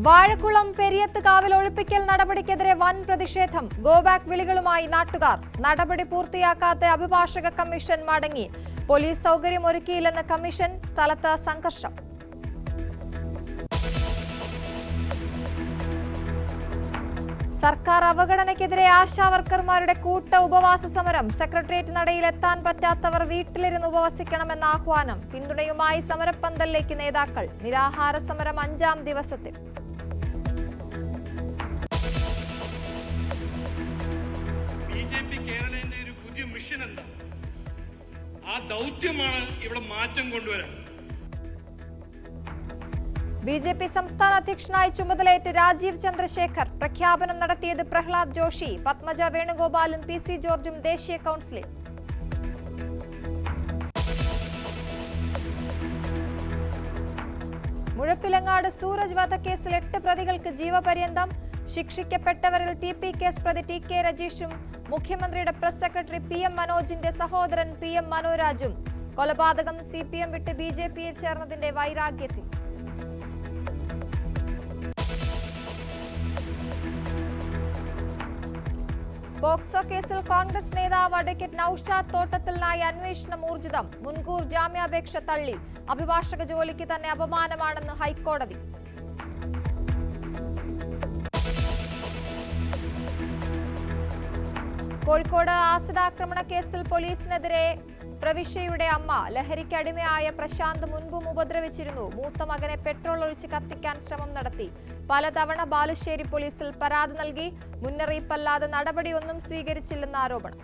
വാഴക്കുളം പെരിയത്തുകാവിൽ ഒഴിപ്പിക്കൽ നടപടിക്കെതിരെ വൻ പ്രതിഷേധം. ഗോബാക്ക് വിളികളുമായി നാട്ടുകാർ. നടപടി പൂർത്തിയാക്കാത്ത അഭിഭാഷക കമ്മീഷൻ മടങ്ങി. പോലീസ് സൗകര്യമൊരുക്കിയില്ലെന്ന് കമ്മീഷൻ. സ്ഥലത്ത് സംഘർഷം. സർക്കാർ അവഗണനയ്ക്കെതിരെ ആശാവർക്കർമാരുടെ കൂട്ട ഉപവാസ സമരം. സെക്രട്ടേറിയറ്റ് നടയിൽ എത്താൻ പറ്റാത്തവർ വീട്ടിലിരുന്ന് ഉപവസിക്കണമെന്ന ആഹ്വാനം. പിന്തുണയുമായി സമരപ്പന്തലിലേക്ക് നേതാക്കൾ. നിരാഹാര സമരം 5ാം ദിവസത്തിൽ. ബിജെപി കേരളത്തിന്റെ ഒരു പുതിയ മിഷൻ എന്താ? ആ ദൗത്യമാണ് ഇവിടെ മാറ്റം കൊണ്ടുവരാൻ. ബിജെപി സംസ്ഥാന അധ്യക്ഷനായി ചുമതലയേറ്റ് രാജീവ് ചന്ദ്രശേഖർ. പ്രഖ്യാപനം നടത്തിയത് പ്രഹ്ലാദ് ജോഷി. പത്മജ വേണുഗോപാലും PC ജോർജും ദേശീയ കൌൺസിലിൽ. മുഴപ്പിലങ്ങാട് സൂരജ് വധക്കേസിൽ 8 പ്രതികൾക്ക് ജീവപര്യന്തം. ശിക്ഷിക്കപ്പെട്ടവരിൽ TP കേസ് പ്രതി TK രജീഷും മുഖ്യമന്ത്രിയുടെ പ്രസ് സെക്രട്ടറി PM മനോജിന്റെ സഹോദരൻ PM മനോരാജും. കൊലപാതകം CPM വിട്ട് BJPയിൽ ചേർന്നതിന്റെ വൈരാഗ്യത്തിൽ. പോക്സോ കേസിൽ കോൺഗ്രസ് നേതാവ് അഡ്വക്കേറ്റ് നൌഷാദ് തോട്ടത്തിലിനായി അന്വേഷണം ഊർജിതം. മുൻകൂർ ജാമ്യാപേക്ഷ തള്ളി. അഭിഭാഷക ജോലിക്ക് തന്നെ അപമാനമാണെന്ന് ഹൈക്കോടതി. കോഴിക്കോട് ആസിഡ് ആക്രമണ കേസിൽ പോലീസിനെതിരെ പ്രവിശ്യയുടെ അമ്മ. ലഹരിക്ക് അടിമയായ പ്രശാന്ത് മുൻപും ഉപദ്രവിച്ചിരുന്നു. മൂത്ത മകനെ പെട്രോൾ ഒഴിച്ച് കത്തിക്കാൻ ശ്രമം നടത്തി. പലതവണ ബാലുശ്ശേരി പോലീസിൽ പരാതി നൽകി. മുന്നറിയിപ്പല്ലാതെ നടപടിയൊന്നും സ്വീകരിച്ചില്ലെന്ന് ആരോപണം.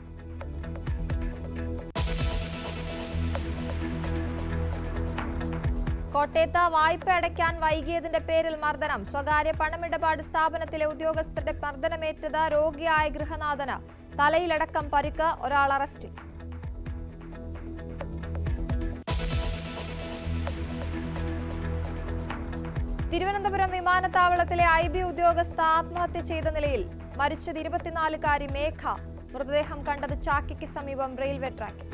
കോട്ടയത്ത് വായ്പ അടയ്ക്കാൻ വൈകിയതിന്റെ പേരിൽ മർദ്ദനം. സ്വകാര്യ പണമിടപാട് സ്ഥാപനത്തിലെ ഉദ്യോഗസ്ഥരുടെ മർദ്ദനമേറ്റത് രോഗിയായ ഗൃഹനാഥന്. തലയിലടക്കം പരിക്ക്. ഒരാൾ അറസ്റ്റിൽ. തിരുവനന്തപുരം വിമാനത്താവളത്തിലെ IB ഉദ്യോഗസ്ഥ ആത്മഹത്യ ചെയ്ത നിലയിൽ. മരിച്ചത് 24-കാരി മേഘ. മൃതദേഹം കണ്ടത് ചാക്കിക്ക് സമീപം റെയിൽവേ ട്രാക്കിൽ.